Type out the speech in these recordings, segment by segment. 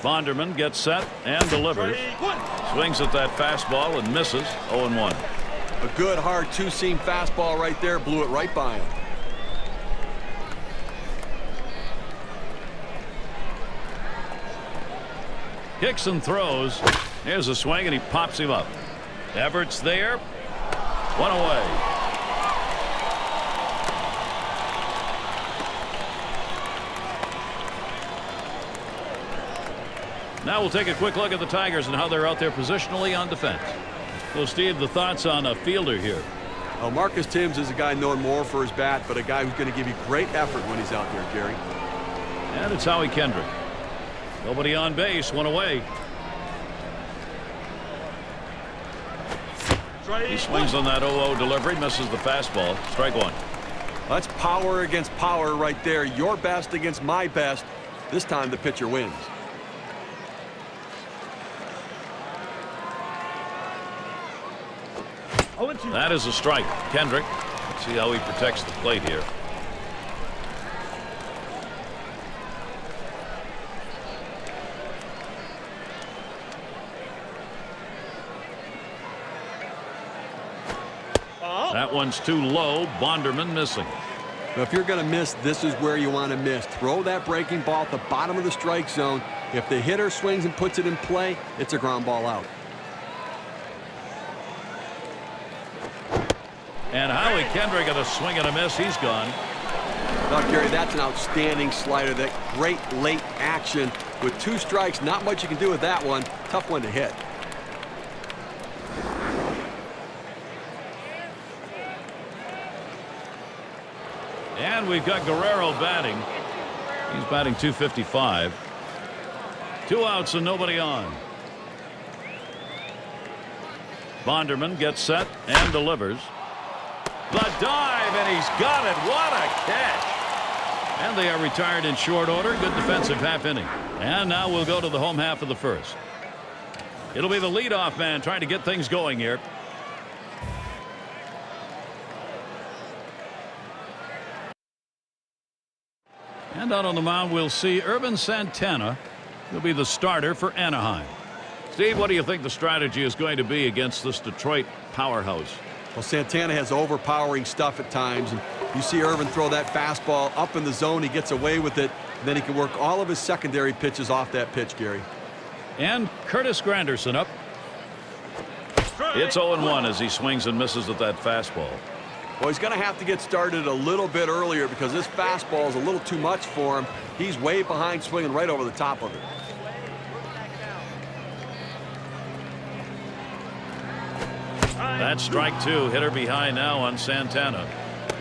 Bonderman gets set and delivers. Swings at that fastball and misses. 0-1. A good hard two-seam fastball right there. Blew it right by him. Kicks and throws. Here's a swing and he pops him up. Everett's there. One away. Now we'll take a quick look at the Tigers and how they're out there positionally on defense. So, Steve, the thoughts on a fielder here? Well, Marcus Timms is a guy known more for his bat, but a guy who's going to give you great effort when he's out there, Gary. And it's Howie Kendrick. Nobody on base, one away. He swings on that 0-0 delivery, misses the fastball. Strike one. That's power against power right there. Your best against my best. This time the pitcher wins. That is a strike. Kendrick. Let's see how he protects the plate here. That one's too low. Bonderman missing. Now, if you're going to miss, this is where you want to miss. Throw that breaking ball at the bottom of the strike zone. If the hitter swings and puts it in play, it's a ground ball out. And Howie Kendrick got a swing and a miss. He's gone. Now, Gary, that's an outstanding slider. That great late action with 2 strikes. Not much you can do with that one. Tough one to hit. And we've got Guerrero batting. He's batting .255. 2 outs and nobody on. Bonderman gets set and delivers. The dive, and he's got it. What a catch. And they are retired in short order. Good defensive half inning. And now we'll go to the home half of the first. It'll be the leadoff man trying to get things going here. And out on the mound, we'll see Urban Santana. He'll be the starter for Anaheim. Steve, what do you think the strategy is going to be against this Detroit powerhouse? Well, Santana has overpowering stuff at times, and you see Irvin throw that fastball up in the zone. He gets away with it. Then he can work all of his secondary pitches off that pitch, Gary. And Curtis Granderson up. It's 0-1 as he swings and misses at that fastball. Well, he's going to have to get started a little bit earlier because this fastball is a little too much for him. He's way behind, swinging right over the top of it. That's strike 2. Hitter behind now on Santana.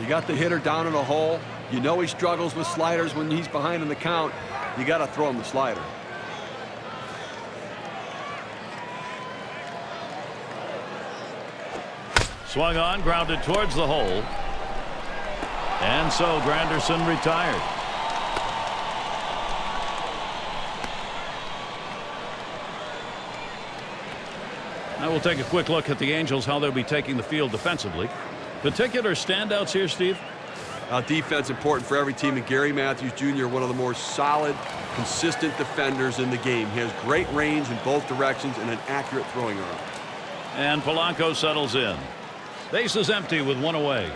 You got the hitter down in a hole. You know he struggles with sliders when he's behind in the count. You got to throw him the slider. Swung on, grounded towards the hole. And so Granderson retired. Now we'll take a quick look at the Angels, how they'll be taking the field defensively. Particular standouts here, Steve? Defense important for every team, and Gary Matthews Jr., one of the more solid, consistent defenders in the game. He has great range in both directions and an accurate throwing arm. And Polanco settles in. Base is empty with 1 away.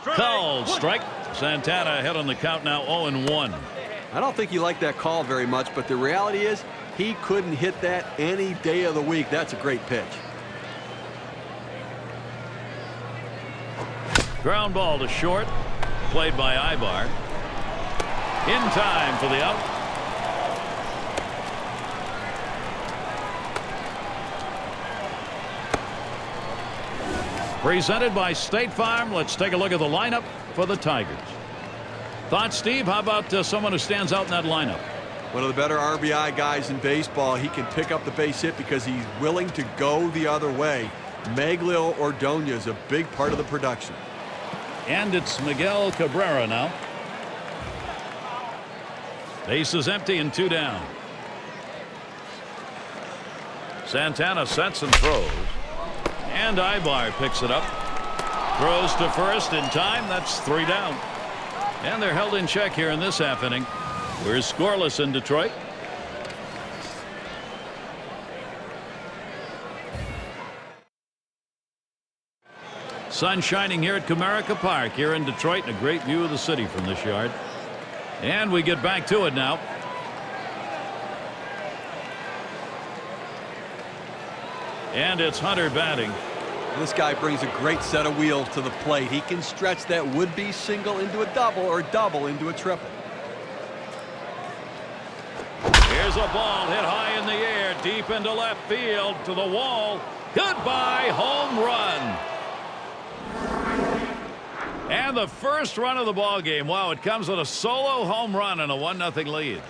Called strike. Santana ahead on the count now, 0-1. I don't think he liked that call very much, but the reality is he couldn't hit that any day of the week. That's a great pitch. Ground ball to short. Played by Ibar. In time for the out. Presented by State Farm. Let's take a look at the lineup for the Tigers. Thoughts, Steve? How about someone who stands out in that lineup? One of the better RBI guys in baseball. He can pick up the base hit because he's willing to go the other way. Meglio Ordonez is a big part of the production. And it's Miguel Cabrera now. Base is empty and 2 down. Santana sets and throws. And Ibar picks it up. Throws to first in time. That's 3 down. And they're held in check here in this half inning. We're scoreless in Detroit. Sun shining here at Comerica Park here in Detroit, and a great view of the city from this yard. And we get back to it now. And it's Hunter batting. This guy brings a great set of wheels to the plate. He can stretch that would-be single into a double or double into a triple. Here's a ball hit high in the air, deep into left field, to the wall. Goodbye, home run. And the first run of the ball game. Wow, it comes with a solo home run and a 1-0 lead.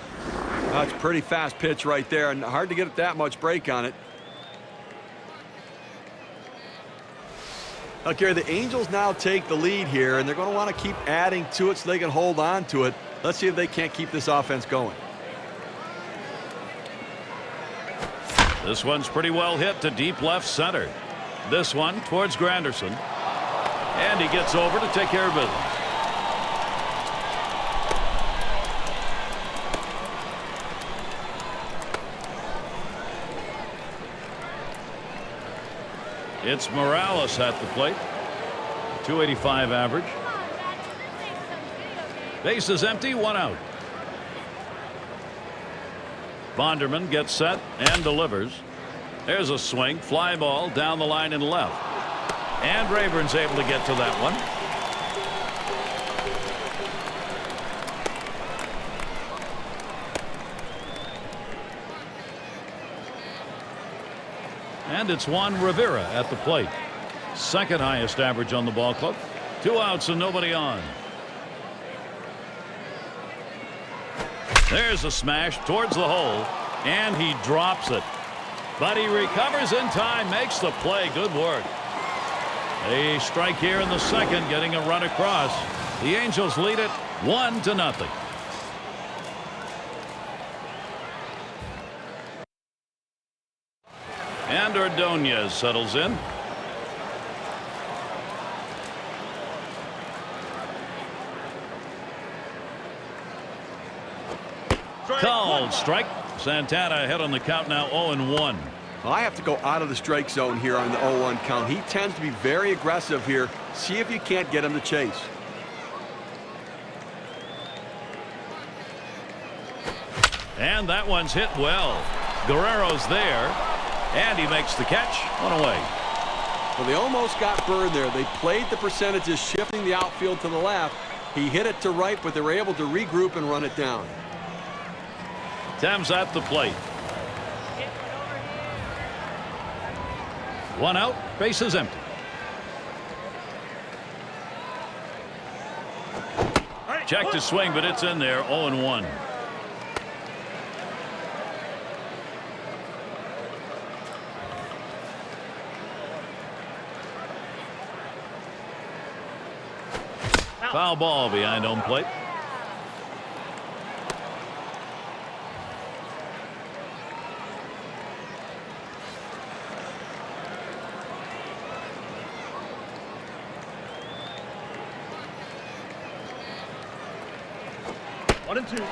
That's a pretty fast pitch right there, and hard to get that much break on it. Now, Gary, the Angels now take the lead here, and they're going to want to keep adding to it so they can hold on to it. Let's see if they can't keep this offense going. This one's pretty well hit to deep left center. This one towards Granderson. And he gets over to take care of business. It's Morales at the plate. 285 average. Base is empty, 1 out. Bonderman gets set and delivers. There's a swing, fly ball down the line and left. And Rayburn's able to get to that one. And it's Juan Rivera at the plate. Second highest average on the ball club. 2 outs and nobody on. There's a smash towards the hole, and he drops it. But he recovers in time, makes the play. Good work. A strike here in the second, getting a run across. The Angels lead it 1-0. And Ordonez settles in. Called strike. Santana ahead on the count now, 0-1. Well, I have to go out of the strike zone here on the 0-1 count. He tends to be very aggressive here. See if you can't get him to chase. And that one's hit well. Guerrero's there, and he makes the catch. 1 away. Well, they almost got burned there. They played the percentages, shifting the outfield to the left. He hit it to right, but they were able to regroup and run it down. Thames at the plate. 1 out, base is empty. Checked his swing, but it's in there. 0-1. Foul ball behind home plate.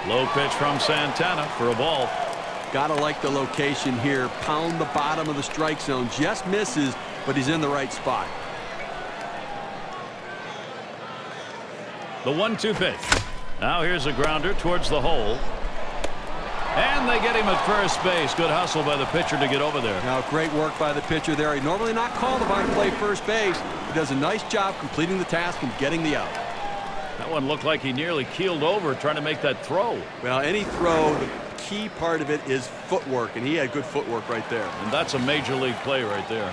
Low pitch from Santana for a ball. Gotta like the location here. Pound the bottom of the strike zone. Just misses, but he's in the right spot. The 1-2 pitch. Now here's a grounder towards the hole. And they get him at first base. Good hustle by the pitcher to get over there. Now, great work by the pitcher there. He normally not called upon to play first base. He does a nice job completing the task and getting the out. That one looked like he nearly keeled over trying to make that throw. Well, any throw, the key part of it is footwork, and he had good footwork right there. And that's a major league play right there.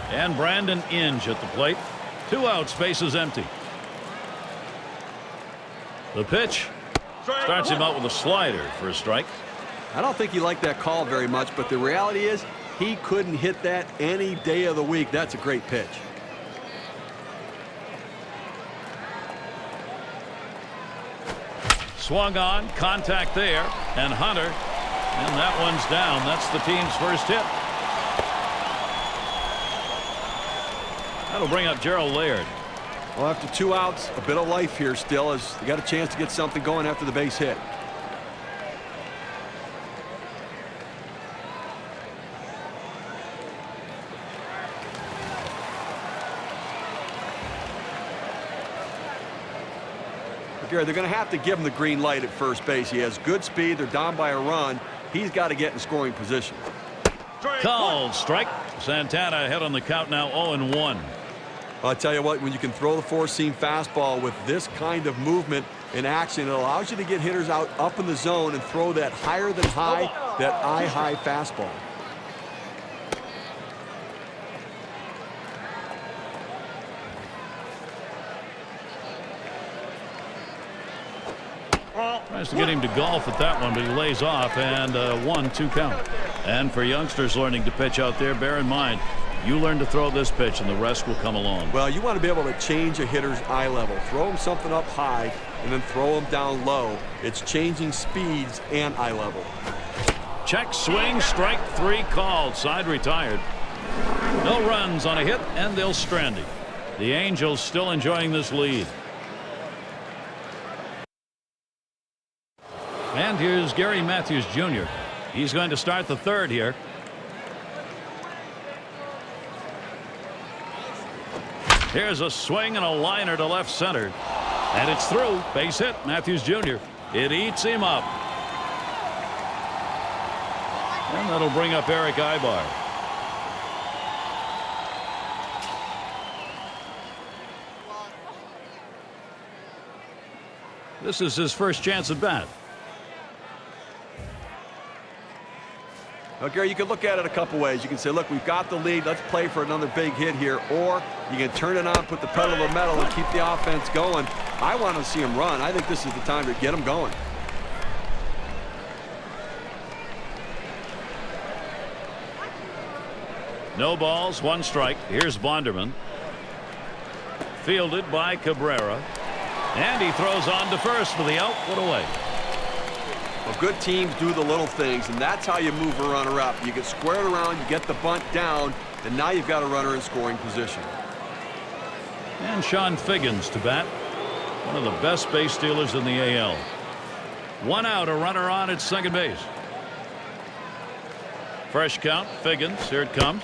And Brandon Inge at the plate. 2 outs, base is empty. The pitch starts him out with a slider for a strike. I don't think he liked that call very much, but the reality is he couldn't hit that any day of the week. That's a great pitch. Swung on, contact there, and Hunter, and that one's down. That's the team's first hit. That'll bring up Gerald Laird. Well, after 2 outs, a bit of life here still as they got a chance to get something going after the base hit. Gary, they're going to have to give him the green light at first base. He has good speed. They're down by a run. He's got to get in scoring position. Called strike. Santana ahead on the count now, 0-1. I'll tell you what, when you can throw the four-seam fastball with this kind of movement and action, it allows you to get hitters out up in the zone and throw that higher than high, that eye-high fastball. Tries to get him to golf at that one, but he lays off, and 1-2 count. And for youngsters learning to pitch out there, bear in mind, you learn to throw this pitch and the rest will come along. Well, you want to be able to change a hitter's eye level. Throw him something up high and then throw him down low. It's changing speeds and eye level. Check swing, strike 3 called. Side retired. No runs on a hit, and they'll strand him. The Angels still enjoying this lead. And here's Gary Matthews Jr. He's going to start the third here. Here's a swing and a liner to left center. And it's through. Base hit. Matthews Jr. It eats him up. And that'll bring up Eric Ibar. This is his first chance at bat. Now, Gary, you can look at it a couple ways. You can say, look, we've got the lead. Let's play for another big hit here. Or you can turn it on, put the pedal to the metal, and keep the offense going. I want to see him run. I think this is the time to get him going. No balls, 1 strike. Here's Bonderman. Fielded by Cabrera. And he throws on to first for the out. Put away. Well, good teams do the little things, and that's how you move a runner up. You get squared around, you get the bunt down, and now you've got a runner in scoring position. And Sean Figgins to bat. One of the best base stealers in the AL. 1 out, a runner on at second base. Fresh count, Figgins. Here it comes.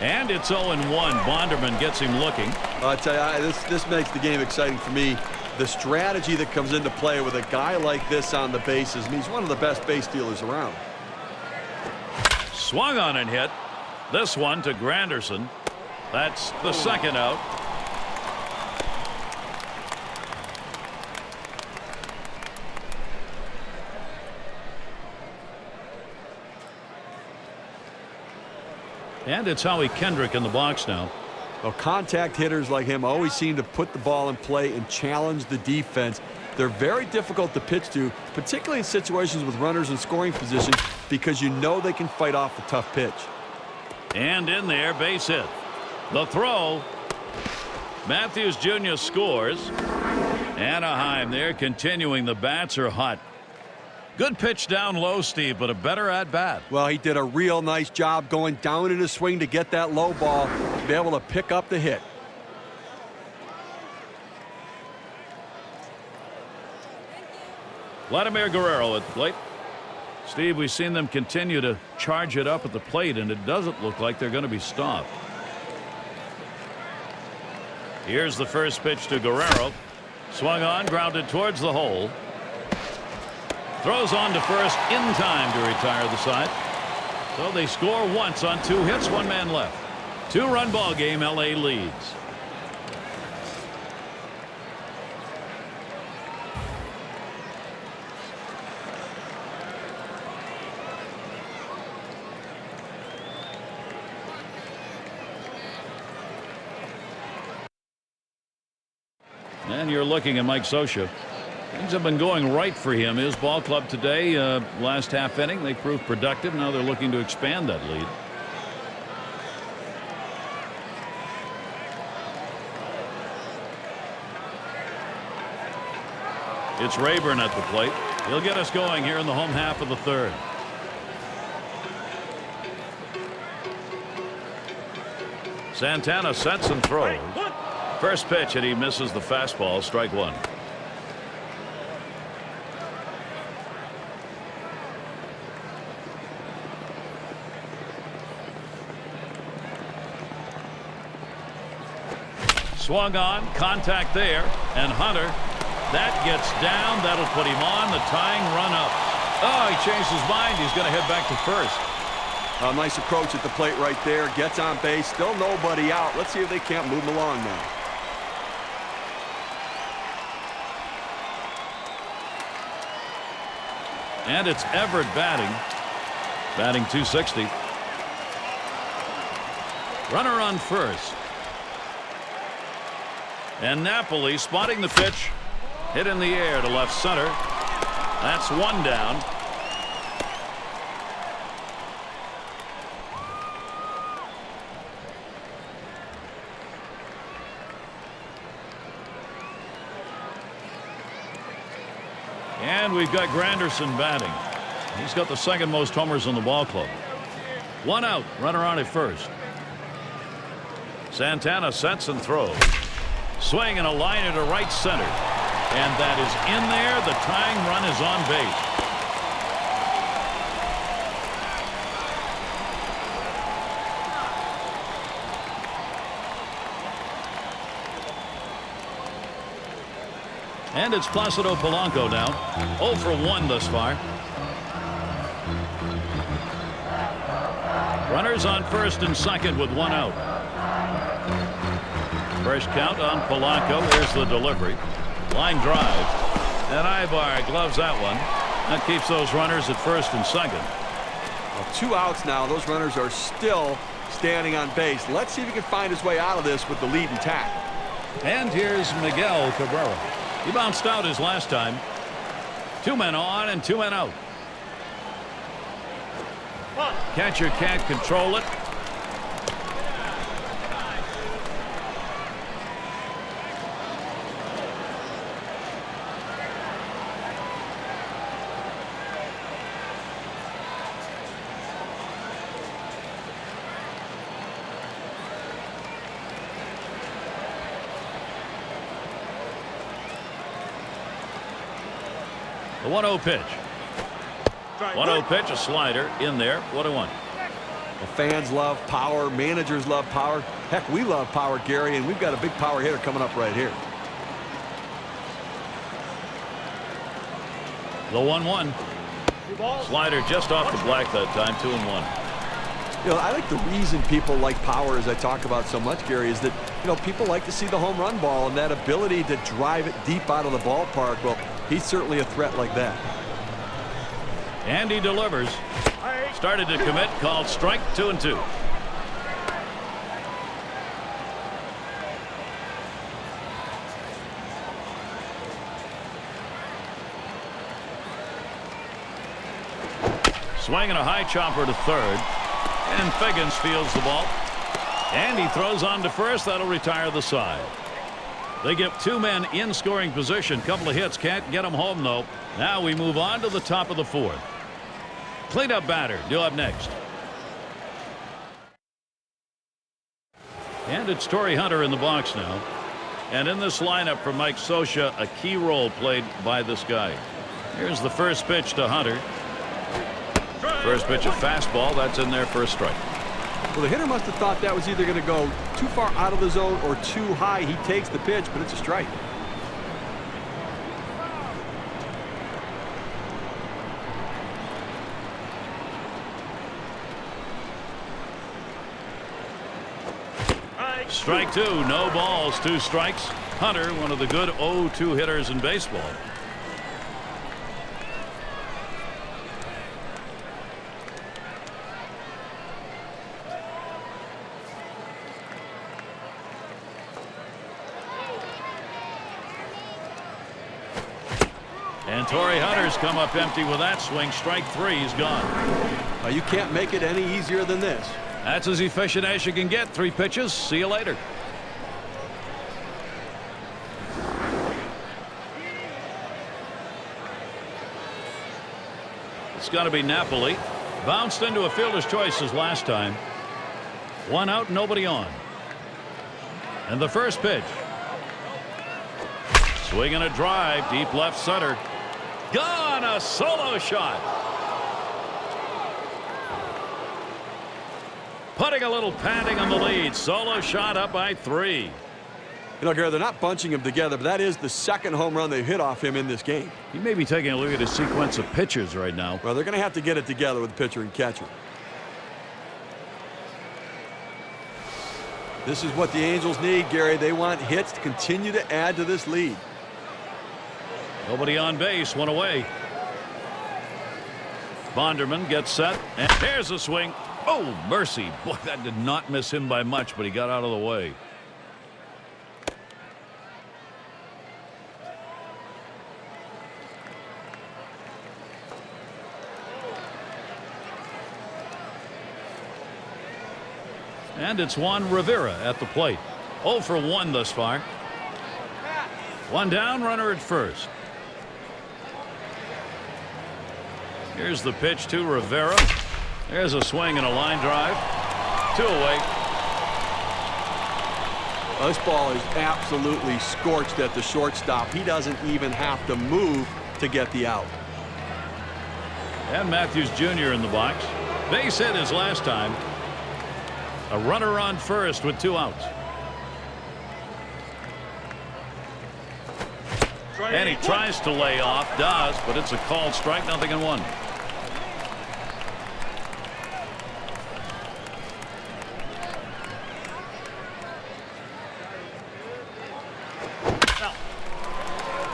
And it's 0-1. Bonderman gets him looking. I'll tell you, this makes the game exciting for me. The strategy that comes into play with a guy like this on the bases means one of the best base stealers around. Swung on and hit. This one to Granderson. That's the second out. And it's Howie Kendrick in the box now. Well, contact hitters like him always seem to put the ball in play and challenge the defense. They're very difficult to pitch to, particularly in situations with runners in scoring position, because you know they can fight off the tough pitch. And in there, base hit. The throw. Matthews Jr. scores. Anaheim there continuing. The bats are hot. Good pitch down low, Steve, but a better at bat. Well, he did a real nice job going down in his swing to get that low ball to be able to pick up the hit. Vladimir Guerrero at the plate. Steve, we've seen them continue to charge it up at the plate, and it doesn't look like they're going to be stopped. Here's the first pitch to Guerrero. Swung on, grounded towards the hole. Throws on to first in time to retire the side. So they score once on 2 hits, 1 man left. 2-run ball game. LA leads. And you're looking at Mike Scioscia. Things have been going right for him. His ball club today, last half inning, they proved productive. Now they're looking to expand that lead. It's Rayburn at the plate. He'll get us going here in the home half of the third. Santana sets and throws. First pitch, and he misses the fastball. Strike 1. Swung on, contact there, and Hunter That gets down. That'll put him on the tying run up. Oh, he changed his mind. He's going to head back to first. A nice approach at the plate right there. Gets on base. Still nobody out. Let's see if they can't move him along now. And it's Everett batting. Batting .260. Runner on first. And Napoli spotting the pitch. Hit in the air to left center. That's one down. And we've got Granderson batting. He's got the second most homers in the ball club. One out. Runner on at first. Santana sets and throws. Swing and a liner to right center. And that is in there. The tying run is on base. And it's Placido Polanco now. 0 for 1 thus far. Runners on first and second with one out. First count on Polanco. Here's the delivery. Line drive. And Ibar gloves that one. That keeps those runners at first and second. Well, 2 outs now. Those runners are still standing on base. Let's see if he can find his way out of this with the lead intact. And here's Miguel Cabrera. He bounced out his last time. 2 men on and 2 men out. Catcher can't control it. The 1-0 pitch. 1-0 pitch, a slider in there. 1-1. Well, fans love power. Managers love power. Heck, we love power, Gary, and we've got a big power hitter coming up right here. The 1-1. Slider just off the black that time. 2-1. You know, I think the reason people like power, as I talk about so much, Gary, is that, you know, people like to see the home run ball and that ability to drive it deep out of the ballpark. Well, he's certainly a threat like that. And he delivers. Started to commit, called strike. 2-2. Swinging a high chopper to third. And Figgins fields the ball. And he throws on to first. That'll retire the side. They get 2 men in scoring position. Couple of hits. Can't get them home, though. Now we move on to the top of the 4th. Cleanup batter due up next. And it's Torrey Hunter in the box now. And in this lineup for Mike Scioscia, a key role played by this guy. Here's the first pitch to Hunter. First pitch, a fastball. That's in there for a strike. Well, the hitter must have thought that was either going to go too far out of the zone or too high. He takes the pitch, but it's a strike. Strike 2. No balls, 2 strikes. Hunter, one of the good 0-2 hitters in baseball. And Torrey Hunter's come up empty with that swing. Strike 3. He's gone. You can't make it any easier than this. That's as efficient as you can get. 3 pitches. See you later. It's got to be Napoli. Bounced into a fielder's choice as last time. 1 out, nobody on. And the first pitch. Swinging a drive, deep left center. Gone, a solo shot. Putting a little padding on the lead. Solo shot up by 3. You know, Gary, they're not bunching him together, but that is the second home run they've hit off him in this game. He may be taking a look at his sequence of pitches right now. Well, they're going to have to get it together with the pitcher and catcher. This is what the Angels need, Gary. They want hits to continue to add to this lead. Nobody on base, one away. Bonderman gets set, and there's a swing. Oh, mercy. Boy, that did not miss him by much, but he got out of the way. And it's Juan Rivera at the plate. 0 for 1 thus far. One down, runner at first. Here's the pitch to Rivera. There's a swing and a line drive. 2 away. Well, this ball is absolutely scorched at the shortstop. He doesn't even have to move to get the out. And Matthews Jr. in the box. Base hit his last time. A runner on first with 2 outs. And he tries to lay off, does, but it's a called strike, 0-1.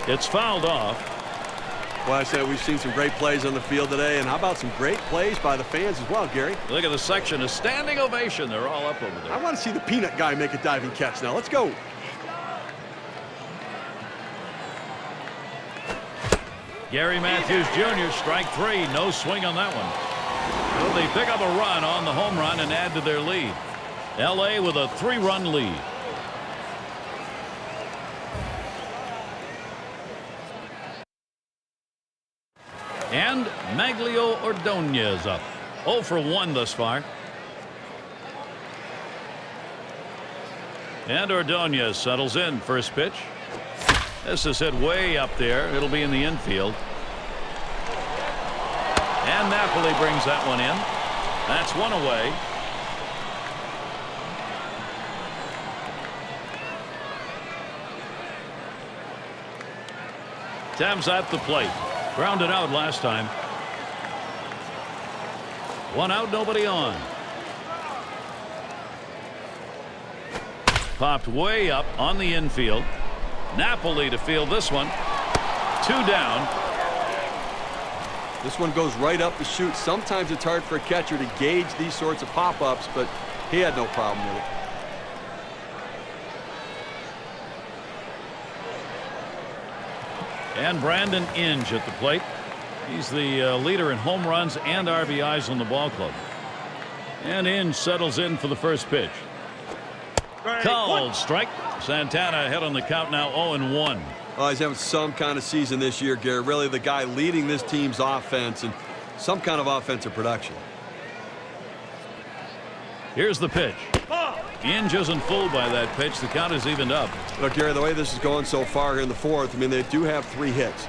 It's fouled off. Well, I said we've seen some great plays on the field today, and how about some great plays by the fans as well, Gary? Look at the section, a standing ovation. They're all up over there. I want to see the peanut guy make a diving catch now. Let's go. Gary Matthews Jr. strike 3. No swing on that one. Will they pick up a run on the home run and add to their lead? L.A. with a 3-run lead. And Maglio Ordonez up. 0 for 1 thus far. And Ordonez settles in. First pitch. This is hit way up there. It'll be in the infield. And Napoli brings that one in. That's 1 away. Thames at the plate. Grounded out last time. 1 out, nobody on. Popped way up on the infield. Napoli to field this one. 2 down. This one goes right up the chute. Sometimes it's hard for a catcher to gauge these sorts of pop-ups, but he had no problem with it. And Brandon Inge at the plate. He's the leader in home runs and RBIs on the ball club. And Inge settles in for the first pitch. Called strike. Santana ahead on the count now, 0-1. Oh, he's having some kind of season this year, Gary. Really the guy leading this team's offense and some kind of offensive production. Here's the pitch. Inge isn't fooled by that pitch. The count is evened up. Look, Gary, the way this is going so far here in the 4th, I mean, they do have 3 hits.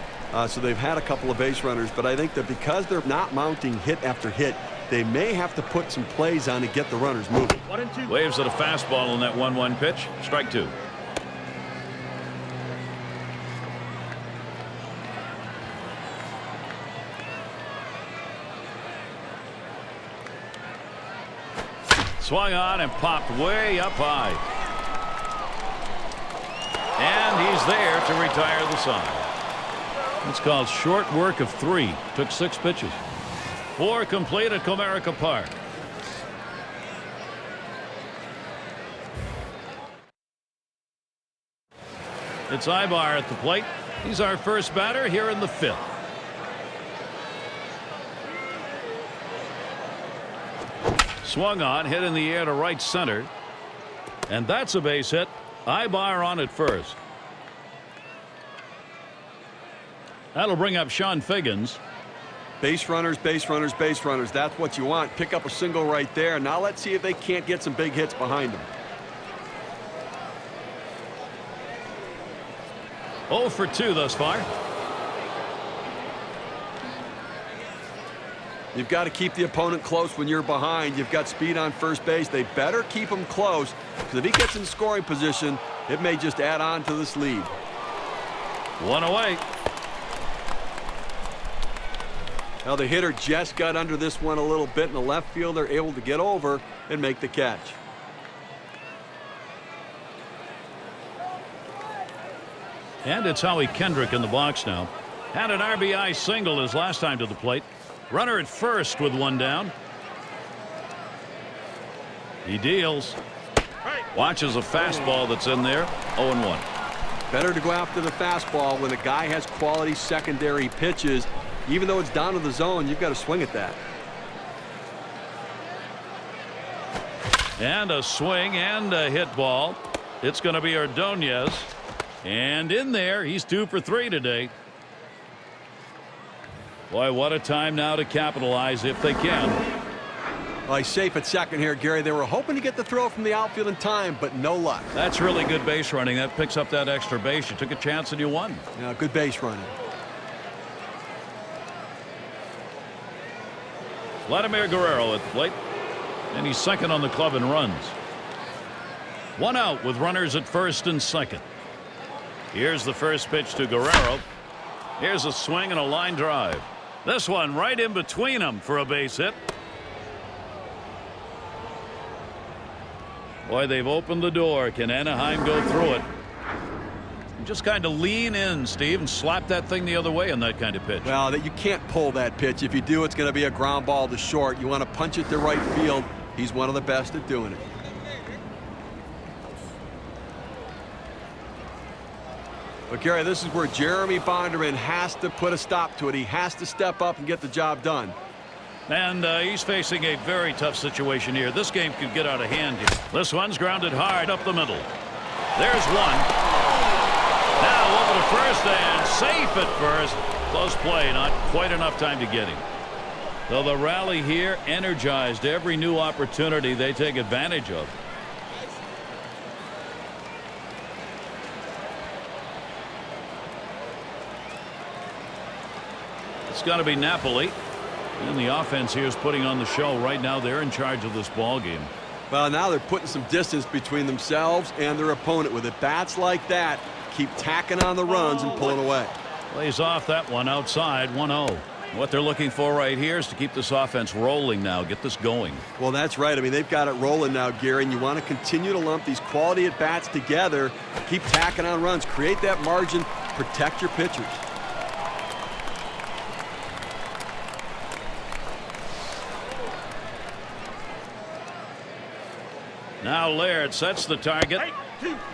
So they've had a couple of base runners, but I think that because they're not mounting hit after hit, they may have to put some plays on to get the runners moving. 1-2. Waves at a fastball on that 1-1 pitch. Strike 2. Swung on and popped way up high. And he's there to retire the side. It's called short work of 3. Took 6 pitches. 4 complete at Comerica Park. It's Ibar at the plate. He's our first batter here in the 5th. Swung on, hit in the air to right center. And that's a base hit. Ibar on at first. That'll bring up Sean Figgins. Base runners, base runners, base runners. That's what you want. Pick up a single right there. Now let's see if they can't get some big hits behind them. 0 for 2 thus far. You've got to keep the opponent close when you're behind. You've got speed on first base. They better keep him close, because if he gets in scoring position, It may just add on to this lead. One away. Now the hitter just got under this one a little bit, and the left fielder able to get over and make the catch. And it's Howie Kendrick in the box now. Had an RBI single his last time to the plate. Runner at first with one down. He deals. Watches a fastball that's in there. 0-1. Better to go after the fastball when a guy has quality secondary pitches. Even though it's down to the zone, you've got to swing at that. And a swing and a hit ball. It's going to be Ordonez. And in there, he's 2 for 3 today. Boy, what a time now to capitalize if they can. Well, he's safe at second here, Gary. They were hoping to get the throw from the outfield in time, but no luck. That's really good base running. That picks up that extra base. You took a chance and you won. Yeah, good base running. Vladimir Guerrero at the plate. And he's second on the club in runs. One out with runners at first and second. Here's the first pitch to Guerrero. Here's a swing and a line drive. This one right in between them for a base hit. Boy, they've opened the door. Can Anaheim go through it? Just kind of lean in, Steve, and slap that thing the other way on that kind of pitch. Well, you can't pull that pitch. If you do, it's going to be a ground ball to short. You want to punch it to right field. He's one of the best at doing it. But, Gary, this is where Jeremy Bonderman has to put a stop to it. He has to step up and get the job done. And he's facing a very tough situation here. This game could get out of hand here. This one's grounded hard up the middle. There's one. Now over to first and safe at first. Close play. Not quite enough time to get him. So the rally here energized. Every new opportunity they take advantage of. It's got to be Napoli. And the offense here is putting on the show. Right now they're in charge of this ball game. Well, now they're putting some distance between themselves and their opponent. With at bats like that, keep tacking on the runs and pulling away. Plays off that one outside. 1-0. What they're looking for right here is to keep this offense rolling now. Get this going. Well, that's right. I mean, they've got it rolling now, Gary, and you want to continue to lump these quality at bats together. Keep tacking on runs. Create that margin. Protect your pitchers. Now Laird sets the target,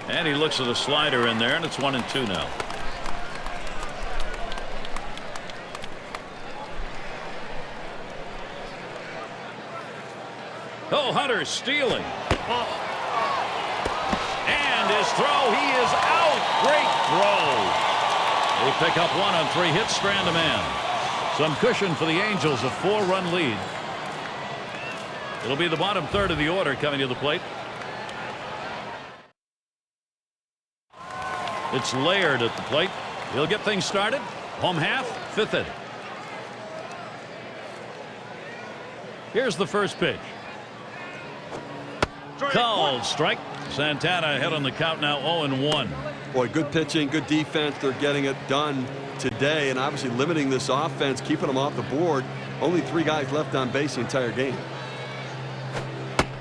and he looks at a slider in there, and it's 1-2 now. Oh, Hunter stealing. And his throw, he is out. Great throw. They pick up one on 3 hits, strand a man. Some cushion for the Angels, a 4-run lead. It'll be the bottom third of the order coming to the plate. It's Laird at the plate. He'll get things started. Home half, 5th inning. Here's the first pitch. Called strike. Santana ahead on the count now, 0-1. Boy, good pitching, good defense. They're getting it done today, and obviously limiting this offense, keeping them off the board. Only 3 guys left on base the entire game.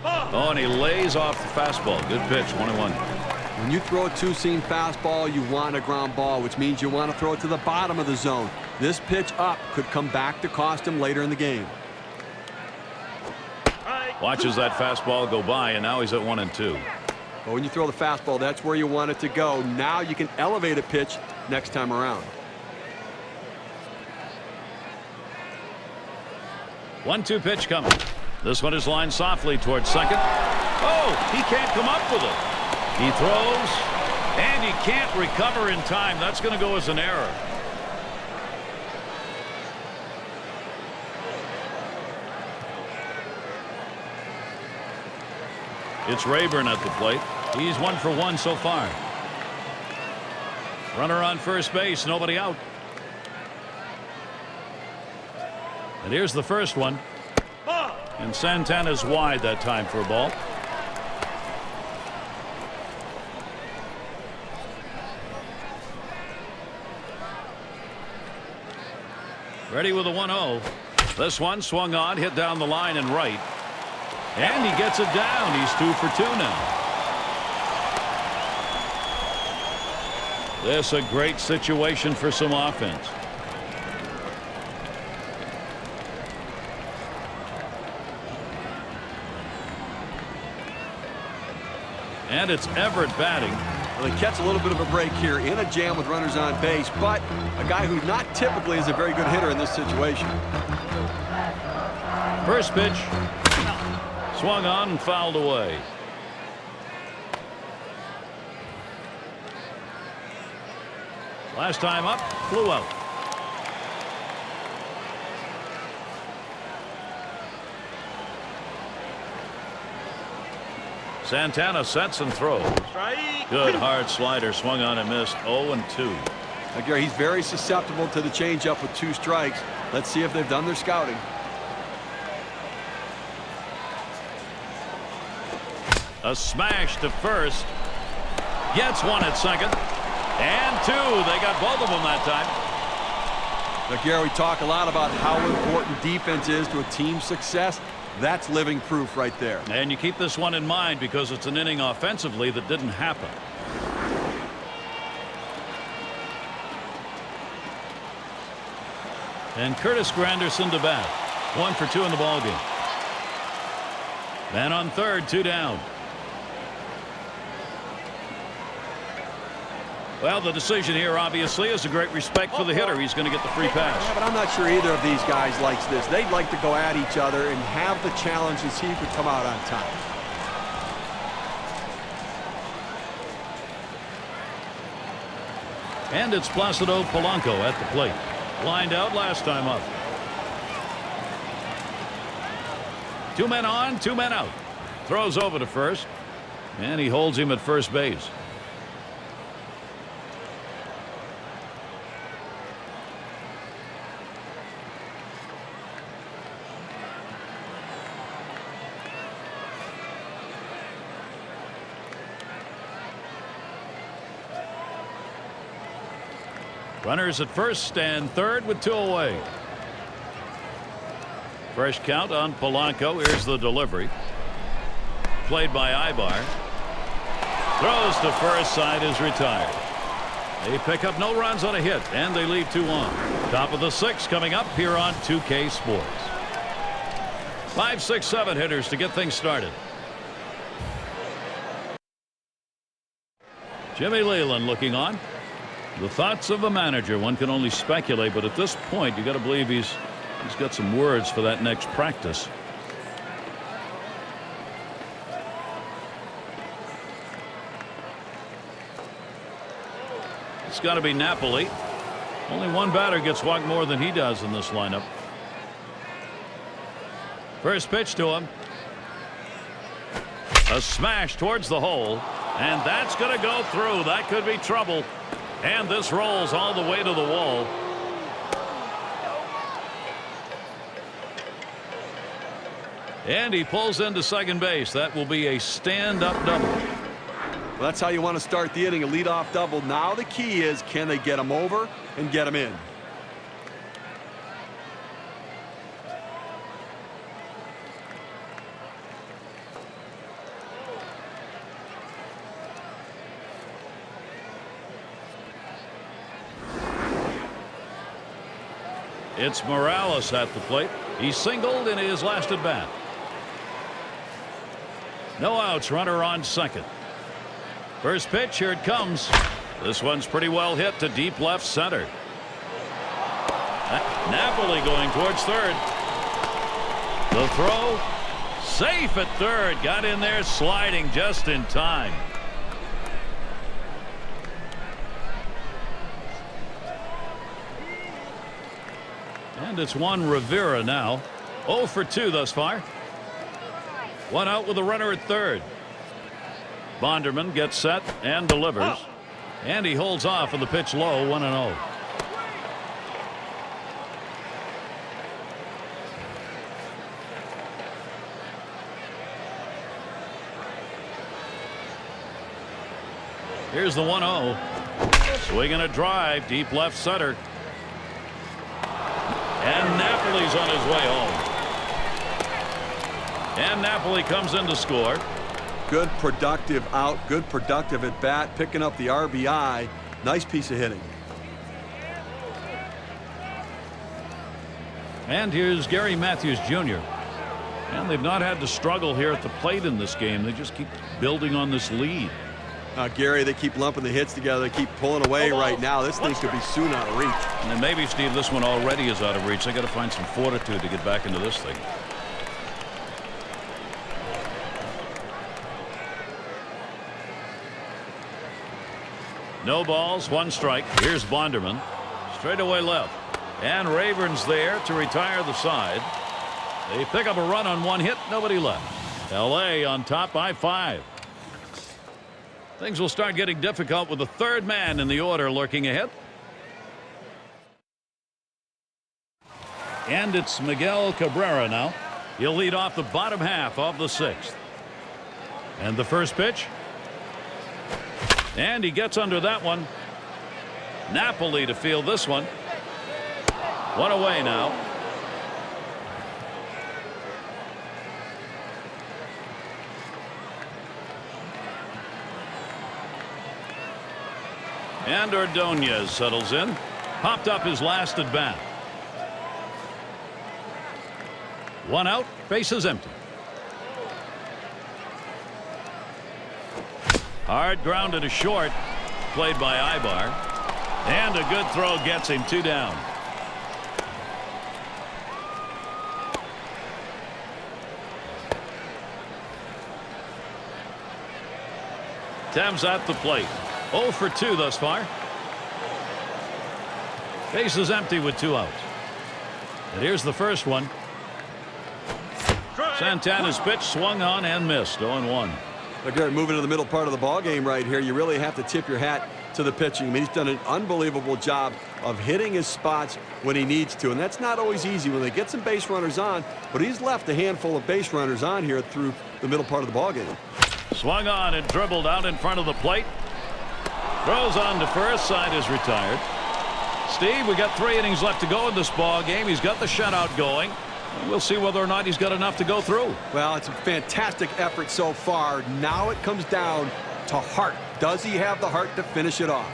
Oh, and he lays off the fastball. Good pitch, 1-1. When you throw a 2-seam fastball, you want a ground ball, which means you want to throw it to the bottom of the zone. This pitch up could come back to cost him later in the game. Watches that fastball go by, and now he's at 1-2. But when you throw the fastball, that's where you want it to go. Now you can elevate a pitch next time around. 1-2 pitch coming. This one is lined softly towards second. Oh, he can't come up with it. He throws, and he can't recover in time. That's going to go as an error. It's Rayburn at the plate. He's 1 for 1 so far. Runner on first base, nobody out. And here's the first one. And Santana's wide that time for a ball. Ready with a 1-0. This one swung on, hit down the line and right. And he gets it down. He's 2 for 2 now. This a great situation for some offense. And it's Everett batting. Well, he gets a little bit of a break here in a jam with runners on base, but a guy who not typically is a very good hitter in this situation. First pitch. Swung on and fouled away. Last time up, flew out. Santana sets and throws. Good hard slider, swung on and missed. 0-2. Now, Gary, he's very susceptible to the changeup with 2 strikes. Let's see if they've done their scouting. A smash to first. Gets one at second. And 2. They got both of them that time. Now, Gary, we talk a lot about how important defense is to a team's success. That's living proof right there. And you keep this one in mind because it's an inning offensively that didn't happen. And Curtis Granderson to bat. 1 for 2 in the ballgame. Man on third, 2 down. Well, the decision here obviously is a great respect for the hitter. He's going to get the free pass. Yeah, but I'm not sure either of these guys likes this. They'd like to go at each other and have the challenge and see who could come out on top. And it's Placido Polanco at the plate. Lined out last time up. 2 men on, 2 men out. Throws over to first. And he holds him at first base. Runners at first and third with 2 away. Fresh count on Polanco. Here's the delivery. Played by Ibar. Throws to first, side is retired. They pick up no runs on a hit and they leave 2 on. Top of the 6th coming up here on 2K Sports. 5, 6, 7 hitters to get things started. Jimmy Leyland looking on. The thoughts of a manager, one can only speculate, but at this point you got to believe he's got some words for that next practice. It's got to be Napoli. Only one batter gets walked more than he does in this lineup. First pitch to him. A smash towards the hole, and that's going to go through. That could be trouble. And this rolls all the way to the wall. And he pulls into second base. That will be a stand-up double. Well, that's how you want to start the inning, a leadoff double. Now the key is, can they get him over and get him in? It's Morales at the plate. He singled in his last at bat. No outs, runner on second. First pitch, here it comes. This one's pretty well hit to deep left center. Napoli going towards third. The throw, safe at third. Got in there sliding just in time. And it's Juan Rivera now. 0 for 2 thus far. 1 out with a runner at third. Bonderman gets set and delivers. And he holds off on the pitch low, 1-0. Here's the 1-0. Swinging a drive, deep left center. And Napoli's on his way home. And Napoli comes in to score. Good productive out, good productive at bat, picking up the RBI. Nice piece of hitting. And here's Gary Matthews Jr. And they've not had to struggle here at the plate in this game. They just keep building on this lead. Gary, they keep lumping the hits together. They keep pulling away right now. This thing could be soon out of reach. And then maybe, Steve, this one already is out of reach. They got to find some fortitude to get back into this thing. No balls, one strike. Here's Bonderman. Straight away left. And Rayburn's there to retire the side. They pick up a run on one hit. Nobody left. L.A. on top by 5. Things will start getting difficult with the third man in the order lurking ahead. And it's Miguel Cabrera now. He'll lead off the bottom half of the 6th. And the first pitch. And he gets under that one. Napoli to field this one. One away now. And Ordonez settles in. Popped up his last at bat. One out, bases empty. Hard grounded to short, played by Ibar. And a good throw gets him 2 down. Thames at the plate. 0 for 2 thus far. Bases empty with 2 outs. And here's the first one. Santana's pitch swung on and missed. 0-1. Again, moving to the middle part of the ball game right here, you really have to tip your hat to the pitching. I mean, he's done an unbelievable job of hitting his spots when he needs to, and that's not always easy when they get some base runners on, but he's left a handful of base runners on here through the middle part of the ball game. Swung on and dribbled out in front of the plate. Throws on to first. Side is retired. Steve, we got 3 innings left to go in this ball game. He's got the shutout going. We'll see whether or not he's got enough to go through. Well, it's a fantastic effort so far. Now it comes down to heart. Does he have the heart to finish it off?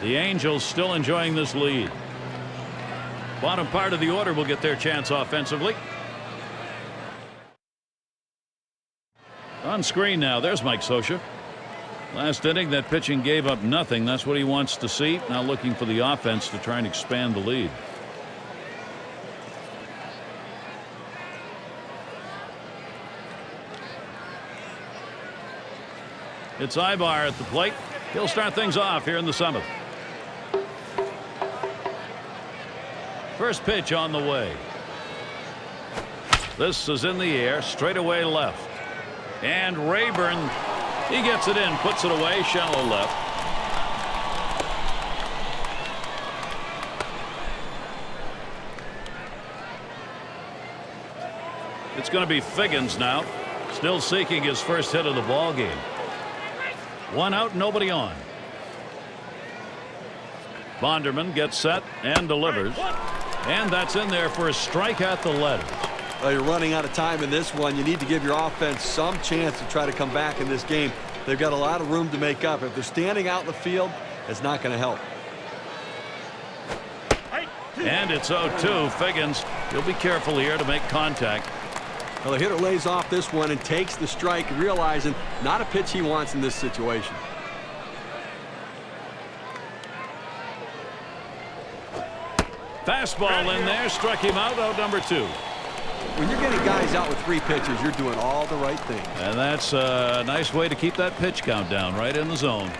The Angels still enjoying this lead. Bottom part of the order will get their chance offensively. On screen now, there's Mike Scioscia. Last inning, that pitching gave up nothing. That's what he wants to see. Now looking for the offense to try and expand the lead. It's Ibar at the plate. He'll start things off here in the 7th. First pitch on the way. This is in the air, straight away left. And Rayburn, he gets it in, puts it away, shallow left. It's going to be Figgins now, still seeking his first hit of the ball game. 1 out, nobody on. Bonderman gets set and delivers. And that's in there for a strike at the letters. Well, you're running out of time in this one. You need to give your offense some chance to try to come back in this game. They've got a lot of room to make up. If they're standing out in the field, it's not going to help. And it's 0-2. Figgins, he'll be careful here to make contact. Well, the hitter lays off this one and takes the strike, realizing not a pitch he wants in this situation. Fastball in there, struck him out number 2. When you're getting guys out with 3 pitches, you're doing all the right things. And that's a nice way to keep that pitch count down, right in the zone.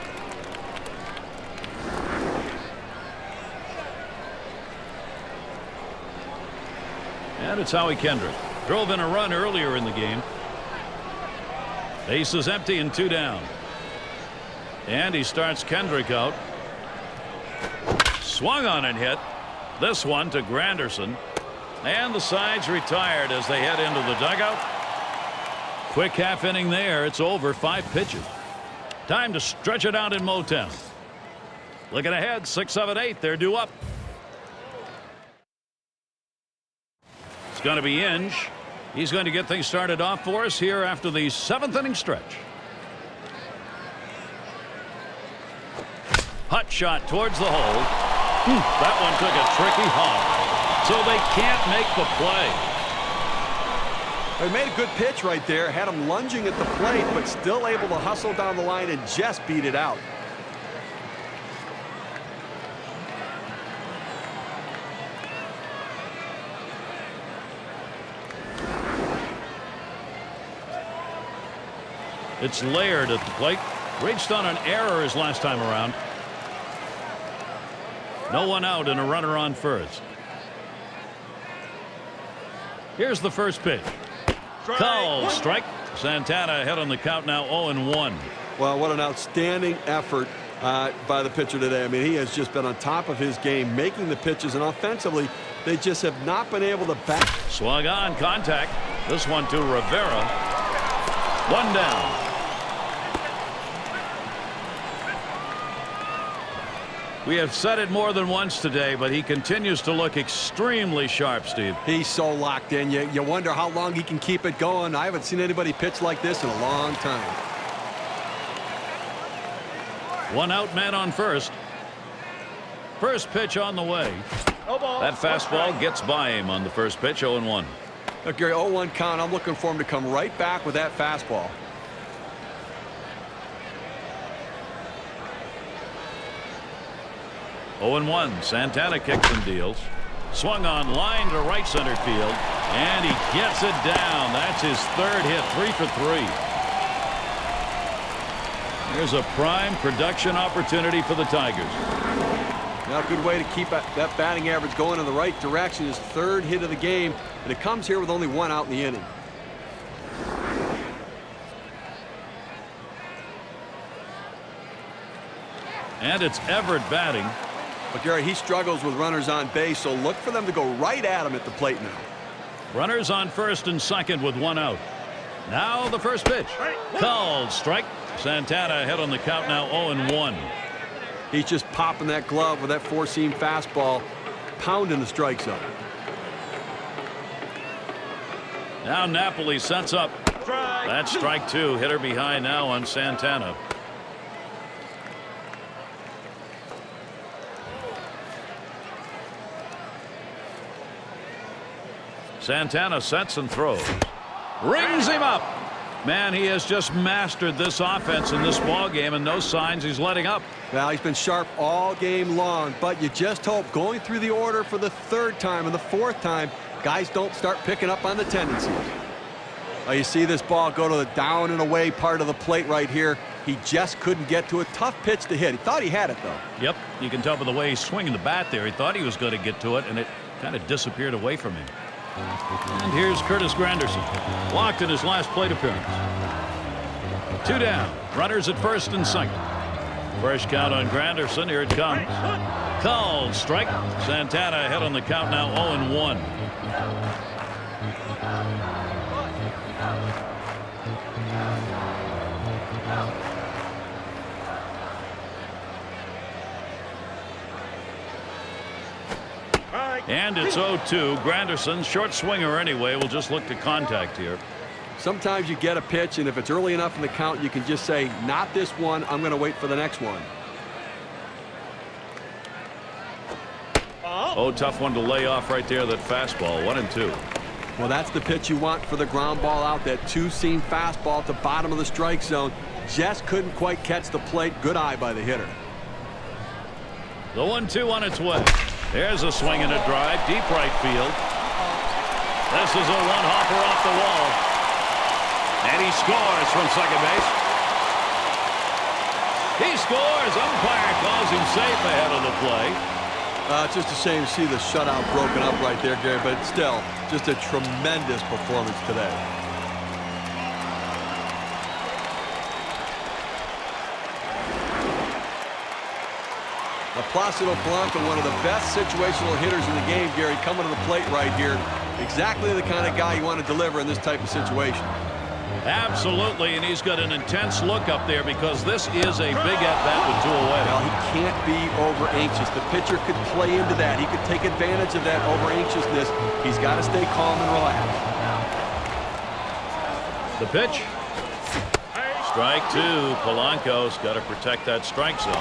And it's Howie Kendrick. Drove in a run earlier in the game. Base is empty and 2 down. And he starts Kendrick out. Swung on and hit. This one to Granderson. And the side's retired as they head into the dugout. Quick half inning there. It's over. 5 pitches. Time to stretch it out in Motown. Looking ahead, 6, 7, 8. They're due up. going to be Inge. He's going to get things started off for us here after the 7th inning stretch. Hot shot towards the hole. That one took a tricky hop. So they can't make the play. They made a good pitch right there. Had him lunging at the plate, but still able to hustle down the line and just beat it out. It's Laird at the plate. Reached on an error his last time around. No one out and a runner on first. Here's the first pitch. Called strike. Santana ahead on the count now 0-1. Well, what an outstanding effort by the pitcher today. I mean, he has just been on top of his game, making the pitches, and offensively, they just have not been able to back. Swung on, contact. This one to Rivera. One down. We have said it more than once today, but he continues to look extremely sharp, Steve. He's so locked in. You wonder how long he can keep it going. I haven't seen anybody pitch like this in a long time. One out, man on first. First pitch on the way. That fastball gets by him on the first pitch, 0-1. Look, Gary, 0-1 count. I'm looking for him to come right back with that fastball. Oh and 1. Santana kicks and deals. Swung on line to right center field, and he gets it down. That's his third hit, 3 for 3. Here's a prime production opportunity for the Tigers. Now, a good way to keep that batting average going in the right direction. His third hit of the game, and it comes here with only one out in the inning. And it's Everett batting. But Gary, he struggles with runners on base, so look for them to go right at him at the plate now. Runners on first and second with one out. Now the first pitch. Called strike. Santana ahead on the count now 0-1. He's just popping that glove with that four-seam fastball, pounding the strike zone. Now Napoli sets up. That's strike 2. Hitter behind now on Santana. Santana sets and throws. Rings him up. Man, he has just mastered this offense in this ball game, and no signs he's letting up. Well, he's been sharp all game long, but you just hope going through the order for the third time and the fourth time, guys don't start picking up on the tendencies. You see this ball go to the down and away part of the plate right here. He just couldn't get to a tough pitch to hit. He thought he had it, though. Yep, you can tell by the way he's swinging the bat there. He thought he was going to get to it, and it kind of disappeared away from him. And here's Curtis Granderson, walked in his last plate appearance. 2 down, runners at first and second. First count on Granderson. Here it comes. Called strike. Santana ahead on the count now 0-1. And it's 0-2. Granderson, short swinger anyway, will just look to contact here. Sometimes you get a pitch, and if it's early enough in the count, you can just say, not this one, I'm going to wait for the next one. Oh, tough one to lay off right there, that fastball, 1-2. Well, that's the pitch you want for the ground ball out, that two-seam fastball at the bottom of the strike zone. Just couldn't quite catch the plate. Good eye by the hitter. The 1-2 on its way. There's a swing and a drive, deep right field. This is a one-hopper off the wall. And he scores from second base. He scores. Umpire calls him safe ahead of the play. It's just a shame to see the shutout broken up right there, Gary, but still, just a tremendous performance today. Placido Blanco, one of the best situational hitters in the game, Gary, coming to the plate right here. Exactly the kind of guy you want to deliver in this type of situation. Absolutely, and he's got an intense look up there because this is a big at-bat with 2 away. Well, he can't be over-anxious. The pitcher could play into that. He could take advantage of that over-anxiousness. He's got to stay calm and relaxed. The pitch. Strike 2. Polanco's got to protect that strike zone.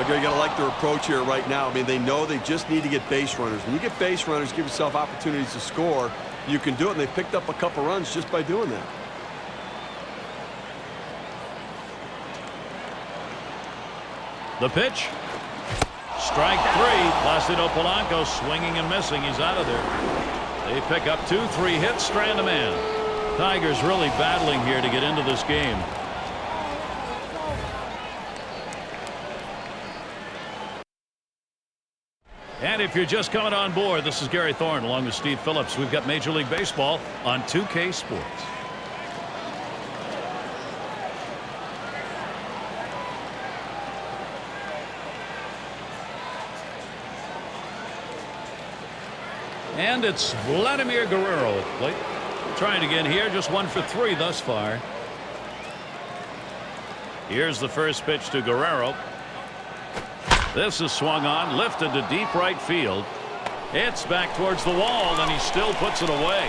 Okay, you got to like their approach here right now. I mean, they know they just need to get base runners. When you get base runners, give yourself opportunities to score. You can do it, and they picked up a couple runs just by doing that. The pitch. Strike 3. Placido Polanco swinging and missing. He's out of there. They pick up 2-3 hits, strand a man. Tigers really battling here to get into this game. And if you're just coming on board, this is Gary Thorne along with Steve Phillips. We've got Major League Baseball on 2K Sports. And it's Vladimir Guerrero at the plate. Trying again here, just 1 for 3 thus far. Here's the first pitch to Guerrero. This is swung on, lifted to deep right field. It's back towards the wall, and he still puts it away.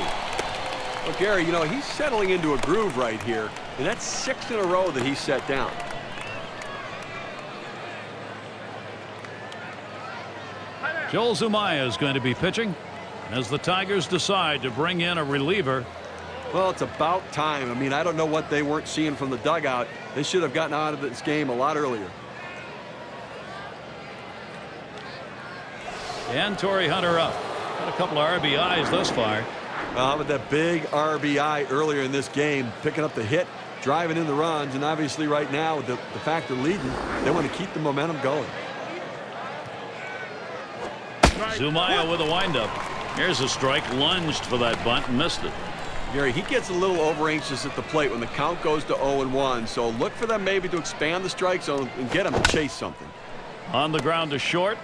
Well, Gary, you know, he's settling into a groove right here, and that's 6 in a row that he's set down. Joel Zumaya is going to be pitching as the Tigers decide to bring in a reliever. Well, it's about time. I mean, I don't know what they weren't seeing from the dugout. They should have gotten out of this game a lot earlier. And Torrey Hunter up. Got a couple of RBIs thus far. With that big RBI earlier in this game, picking up the hit, driving in the runs, and obviously right now, with the fact they're leading, they want to keep the momentum going. Zumaya with a windup. Here's a strike, lunged for that bunt and missed it. Gary, he gets a little over-anxious at the plate when the count goes to 0-1, so look for them maybe to expand the strike zone and get him to chase something. On the ground to short.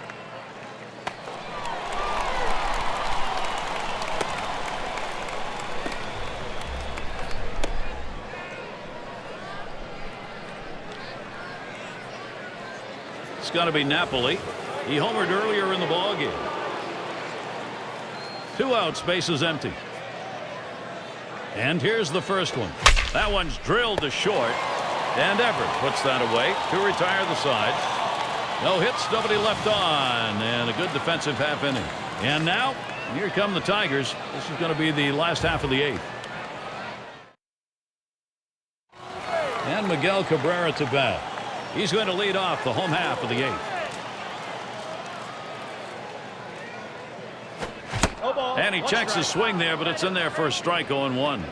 It's got to be Napoli. He homered earlier in the ballgame. 2 outs, bases empty. And here's the first one. That one's drilled to short. And Everett puts that away to retire the side. No hits, nobody left on. And a good defensive half inning. And now, here come the Tigers. This is going to be the last half of the 8th. And Miguel Cabrera to bat. He's going to lead off the home half of the 8th. And he checks his swing there, but it's in there for a strike. 0-1.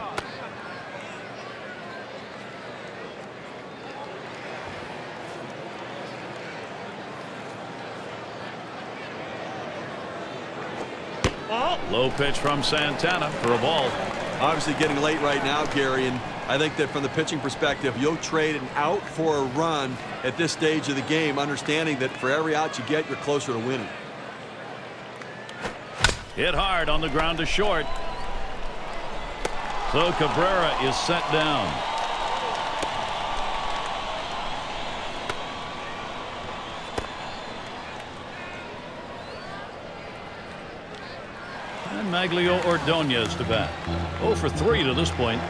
Low pitch from Santana for a ball. Obviously getting late right now, Gary, and I think that from the pitching perspective, you'll trade an out for a run at this stage of the game, understanding that for every out you get, you're closer to winning. Hit hard on the ground to short. So Cabrera is set down. And Maglio Ordonez to bat. 0 for 3 to this point.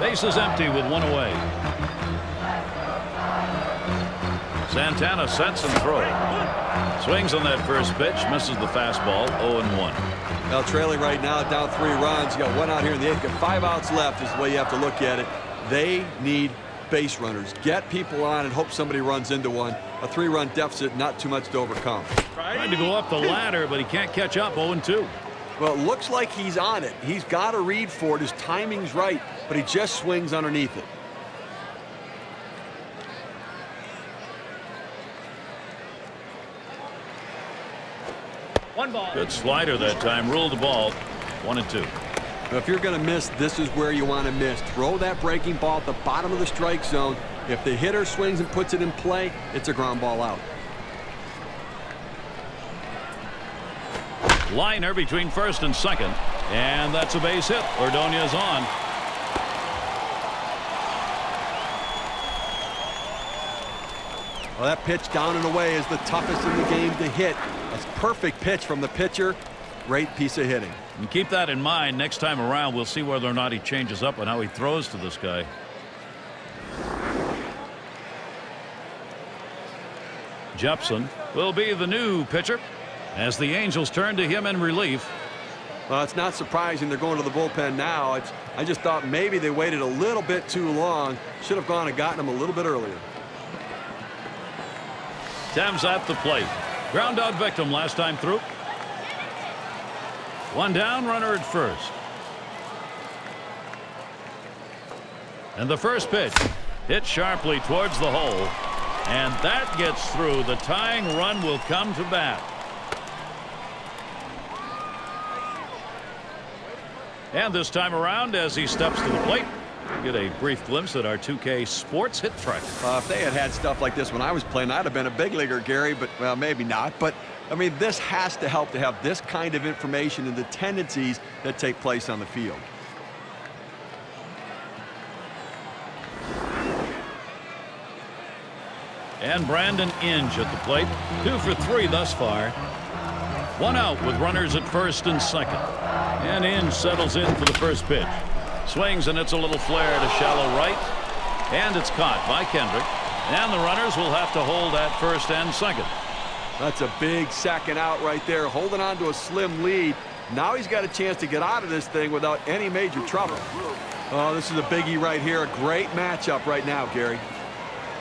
Bases empty with 1 away. Santana sets and throws. Swings on that first pitch, misses the fastball. 0-1. Now trailing right now, down 3 runs. You got 1 out here in the 8th. Got 5 outs left is the way you have to look at it. They need base runners. Get people on and hope somebody runs into one. A 3-run deficit, not too much to overcome. Trying to go up the ladder, but he can't catch up. 0-2. Well, it looks like he's on it. He's got a read for it. His timing's right, but he just swings underneath it. Good slider that time. Ruled the ball. 1-2. If you're going to miss, this is where you want to miss. Throw that breaking ball at the bottom of the strike zone. If the hitter swings and puts it in play, it's a ground ball out. Liner between first and second. And that's a base hit. Ordonez on. Well, that pitch down and away is the toughest in the game to hit. That's perfect pitch from the pitcher. Great piece of hitting. And keep that in mind. Next time around, we'll see whether or not he changes up on how he throws to this guy. Jepson will be the new pitcher as the Angels turn to him in relief. Well, it's not surprising they're going to the bullpen now. I just thought maybe they waited a little bit too long. Should have gone and gotten him a little bit earlier. Thames at the plate. Ground out victim last time through. One down, runner at first. And the first pitch hit sharply towards the hole. And that gets through. The tying run will come to bat. And this time around, as he steps to the plate, get a brief glimpse at our 2K Sports hit tracker. If they had stuff like this when I was playing, I'd have been a big leaguer, Gary, but, well, maybe not. But, I mean, this has to help to have this kind of information and the tendencies that take place on the field. And Brandon Inge at the plate. 2 for 3 thus far. One out with runners at first and second. And Inge settles in for the first pitch. Swings, and it's a little flare to shallow right. And it's caught by Kendrick. And the runners will have to hold at first and second. That's a big second out right there, holding on to a slim lead. Now he's got a chance to get out of this thing without any major trouble. Oh, this is a biggie right here. A great matchup right now, Gary.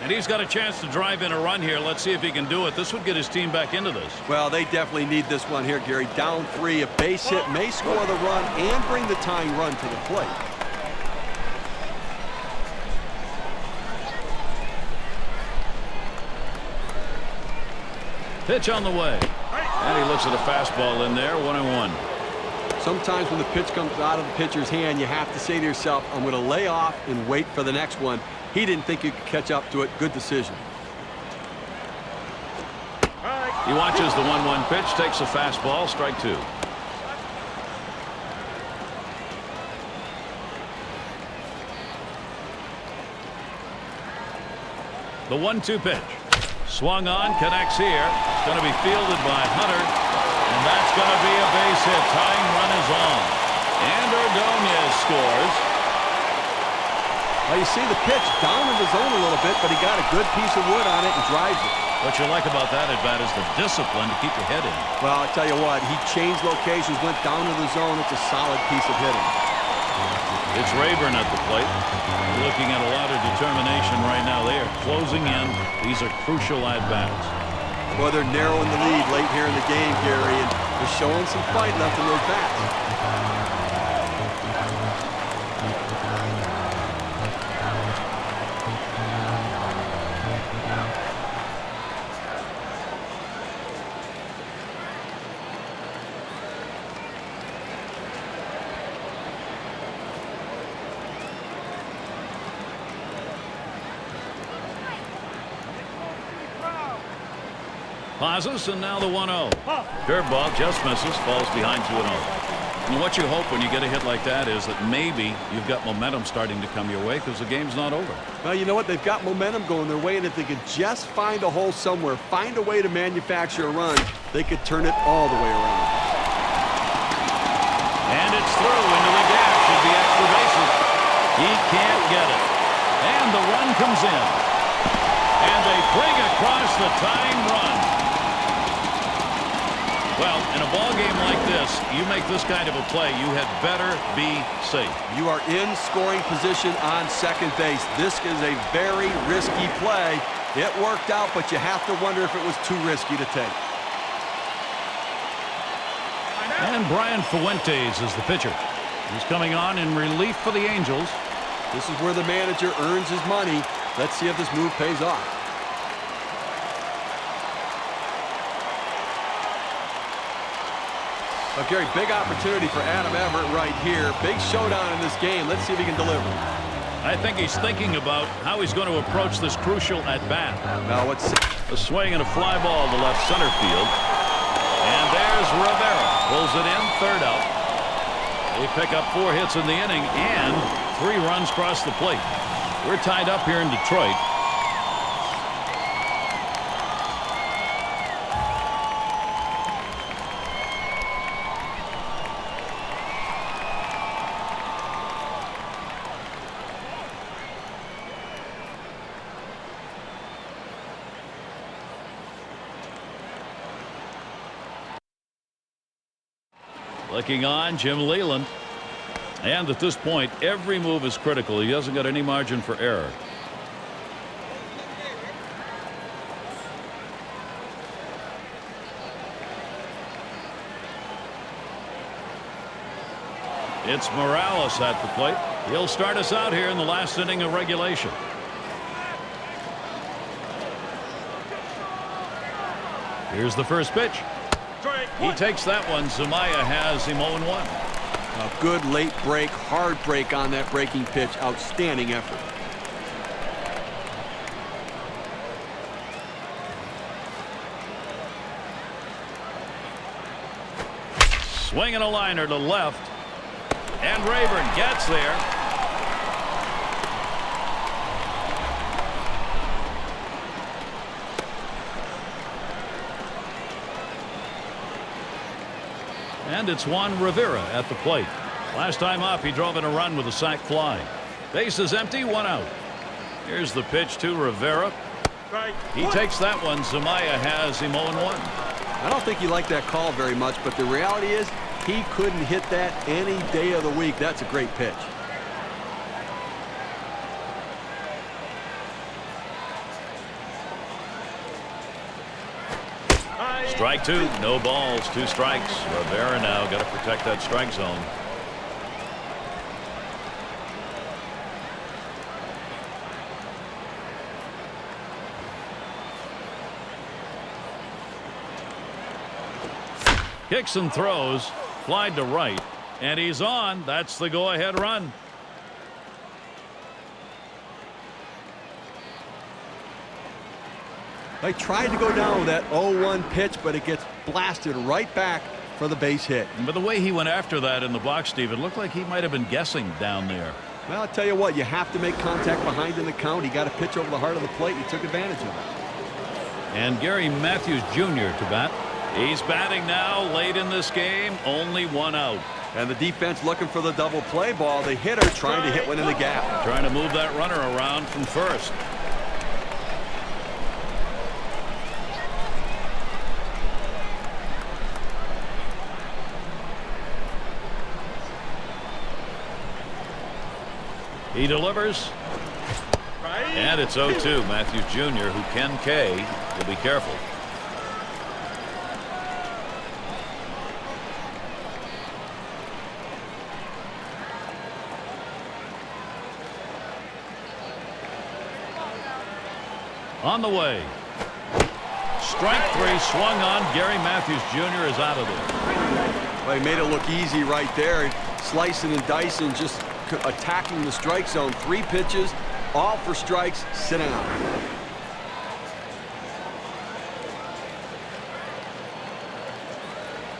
And he's got a chance to drive in a run here. Let's see if he can do it. This would get his team back into this. Well, they definitely need this one here, Gary. Down 3, a base hit may score the run and bring the tying run to the plate. Pitch on the way. And he looks at a fastball in there. 1-1. Sometimes when the pitch comes out of the pitcher's hand, you have to say to yourself, I'm going to lay off and wait for the next one. He didn't think he could catch up to it. Good decision. He watches the 1-1 pitch, takes a fastball, strike 2. The 1-2 pitch. Swung on, connects here. It's going to be fielded by Hunter. And that's going to be a base hit. Tying run is on. And Ordonez scores. Well, you see the pitch down in the zone a little bit, but he got a good piece of wood on it and drives it. What you like about that at bat is the discipline to keep your head in. Well, I tell you what, he changed locations, went down to the zone. It's a solid piece of hitting. It's Rayburn at the plate. Looking at a lot of determination right now. They are closing in. These are crucial at-bats. Boy, they're narrowing the lead late here in the game, Gary, and they're showing some fight left in those bats. Pauses, and now the 1-0. Curveball just misses, falls behind 2-0. And what you hope when you get a hit like that is that maybe you've got momentum starting to come your way because the game's not over. Well, you know what? They've got momentum going their way, and if they could just find a hole somewhere, find a way to manufacture a run, they could turn it all the way around. And it's through into the gap. Should be extra bases. He can't get it. And the run comes in. And they bring across the tying run. Well, in a ball game like this, you make this kind of a play, you had better be safe. You are in scoring position on second base. This is a very risky play. It worked out, but you have to wonder if it was too risky to take. And Brian Fuentes is the pitcher. He's coming on in relief for the Angels. This is where the manager earns his money. Let's see if this move pays off. Well, Gary, big opportunity for Adam Everett right here. Big showdown in this game. Let's see if he can deliver. I think he's thinking about how he's going to approach this crucial at-bat. Now, what's a swing and a fly ball to left center field. And there's Rivera. Pulls it in, third out. They pick up 4 hits in the inning and 3 runs across the plate. We're tied up here in Detroit. Looking on, Jim Leyland. And at this point, every move is critical. He hasn't got any margin for error. It's Morales at the plate. He'll start us out here in the last inning of regulation. Here's the first pitch. He takes that one. Zumaya has him 0-1. A good late break, hard break on that breaking pitch. Outstanding effort. Swinging a liner to left. And Rayburn gets there. And it's Juan Rivera at the plate. Last time up, he drove in a run with a sac fly. Base is empty, 1 out. Here's the pitch to Rivera. He takes that one. Zumaya has him 0-1. I don't think he liked that call very much, but the reality is he couldn't hit that any day of the week. That's a great pitch. Strike 2, no balls, 2 strikes. Rivera now got to protect that strike zone. Kicks and throws, flied to right, and he's on. That's the go-ahead run. They tried to go down with that 0-1 pitch, but it gets blasted right back for the base hit. But the way he went after that in the box, Steve, it looked like he might have been guessing down there. Well, I'll tell you what, you have to make contact behind in the count. He got a pitch over the heart of the plate, and he took advantage of it. And Gary Matthews Jr. to bat. He's batting now late in this game, only 1 out. And the defense looking for the double play ball. The hitter trying to hit one in the gap. Trying to move that runner around from first. He delivers. And it's 0-2. Matthews Jr., who can K, will be careful. On the way. Strike 3 swung on. Gary Matthews Jr. is out of there. Well, he made it look easy right there. Slicing and dicing, just attacking the strike zone. 3 pitches, all for strikes. Sit down.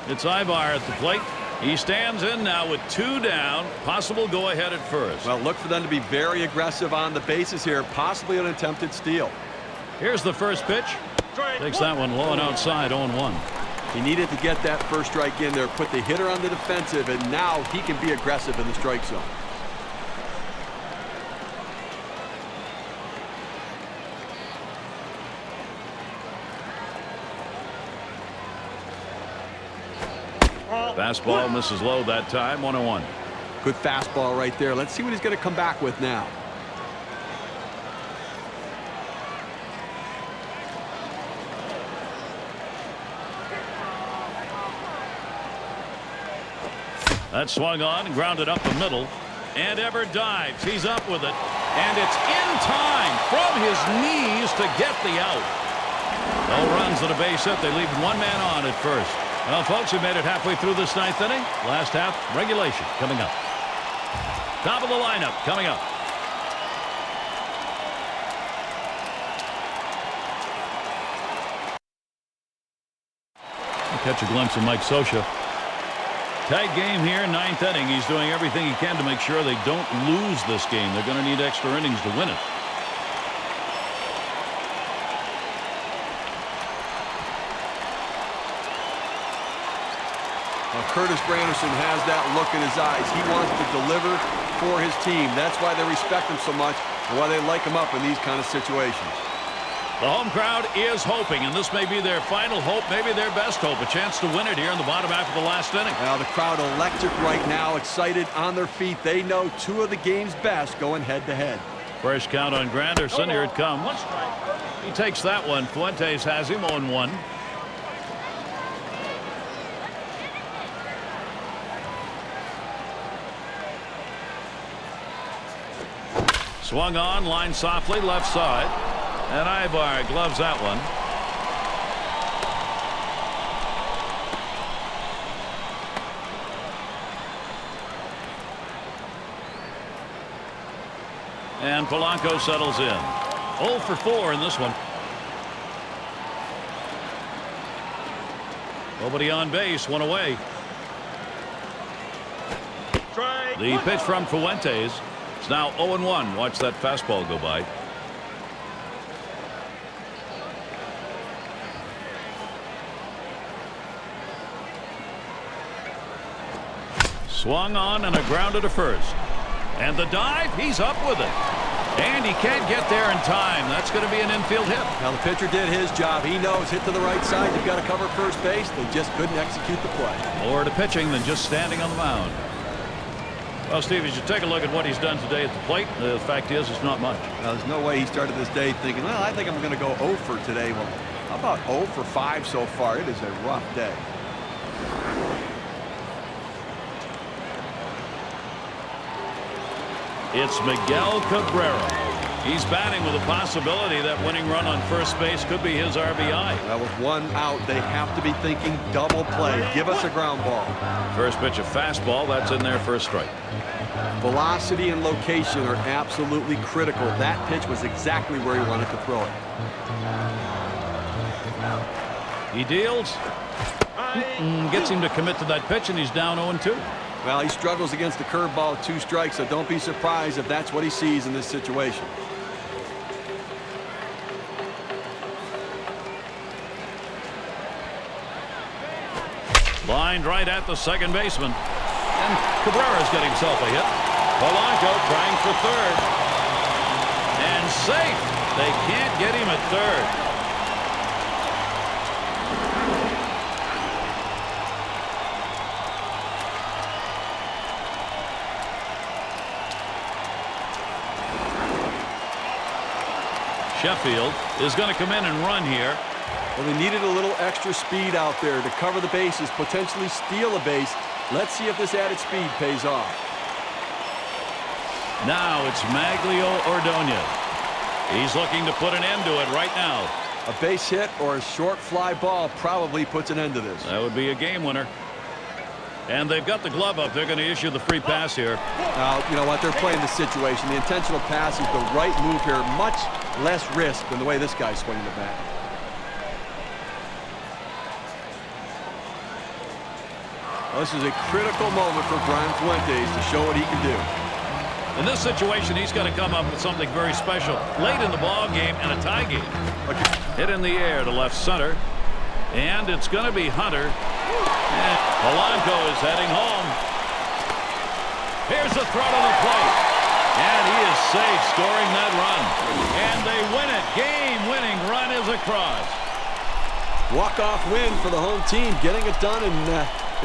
It's Ivar at the plate. He stands in now with 2 down. Possible go ahead at first. Well, look for them to be very aggressive on the bases here. Possibly an attempted steal. Here's the first pitch. Takes that one low and outside, 0-1. He needed to get that first strike in there, put the hitter on the defensive, and now he can be aggressive in the strike zone. Fastball misses low that time, 1-1. Good fastball right there. Let's see what he's going to come back with now. That swung on and grounded up the middle. And Everett dives. He's up with it. And it's in time from his knees to get the out. No runs at a base hit. They leave 1 man on at first. Well, folks, we made it halfway through this 9th inning. Last half, regulation coming up. Top of the lineup coming up. Catch a glimpse of Mike Scioscia. Tight game here, ninth inning. He's doing everything he can to make sure they don't lose this game. They're going to need extra innings to win it. Well, Curtis Granderson has that look in his eyes. He wants to deliver for his team. That's why they respect him so much and why they like him up in these kind of situations. The home crowd is hoping, and this may be their final hope, maybe their best hope, a chance to win it here in the bottom half of the last inning. Now the crowd electric right now, excited on their feet. They know two of the game's best going head-to-head. First count on Granderson. Here it comes. He takes that one. Fuentes has him 0-1. Swung on, line softly, left side. And Ibar gloves that one. And Polanco settles in. 0 for 4 in this one. Nobody on base, one away. The pitch from Fuentes. It's now 0-1. Watch that fastball go by. Swung on and a grounder to first. And the dive, he's up with it. And he can't get there in time. That's going to be an infield hit. Now the pitcher did his job. He knows hit to the right side. You've got to cover first base. They just couldn't execute the play. More to pitching than just standing on the mound. Well, Steve, as you take a look at what he's done today at the plate, the fact is it's not much. Now, there's no way he started this day thinking, well, I think I'm going to go 0 for today. Well, how about 0 for 5 so far? It is a rough day. It's Miguel Cabrera. He's batting with a possibility that winning run on first base could be his RBI. Well, with one out, they have to be thinking double play. Give us a ground ball. First pitch, a fastball. That's in there for a strike. Velocity and location are absolutely critical. That pitch was exactly where he wanted to throw it. He deals. Gets him to commit to that pitch, and he's down 0-2. Well, he struggles against the curveball with 2 strikes, so don't be surprised if that's what he sees in this situation. Lined right at the second baseman. And Cabrera's got himself a hit. Polanco trying for third. And safe. They can't get him at third. Sheffield is going to come in and run here. Well, they needed a little extra speed out there to cover the bases, potentially steal a base. Let's see if this added speed pays off. Now it's Maglio Ordonez. He's looking to put an end to it right now. A base hit or a short fly ball probably puts an end to this. That would be a game winner. And they've got the glove up. They're going to issue the free pass here. Now, you know what? They're playing the situation. The intentional pass is the right move here. Much less risk than the way this guy's swinging the bat. Well, this is a critical moment for Brian Fuentes to show what he can do. In this situation, he's got to come up with something very special late in the ball game and a tie game. Hit in the air to left center. And it's going to be Hunter. And Polanco is heading home. Here's the throw to the plate. And he is safe, scoring that run. And they win it. Game-winning run is across. Walk-off win for the home team, getting it done in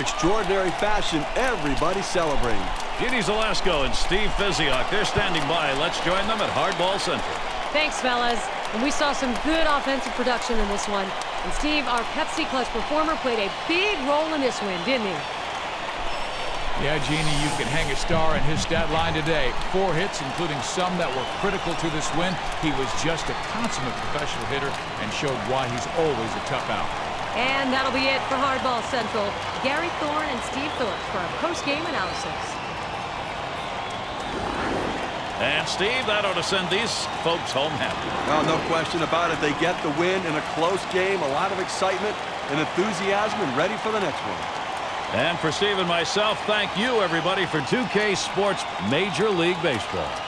extraordinary fashion. Everybody celebrating. Jeannie Zalesko and Steve Fiziak, they're standing by. Let's join them at Hardball Central. Thanks, fellas. And we saw some good offensive production in this one. And Steve, our Pepsi Clutch performer, played a big role in this win, didn't he? Yeah, Jeannie, you can hang a star in his stat line today. 4 hits, including some that were critical to this win. He was just a consummate professional hitter and showed why he's always a tough out. And that'll be it for Hardball Central. Gary Thorne and Steve Phillips for our post-game analysis. And Steve, that ought to send these folks home happy. Well, no question about it. They get the win in a close game, a lot of excitement and enthusiasm, and ready for the next one. And for Steve and myself, thank you, everybody, for 2K Sports Major League Baseball.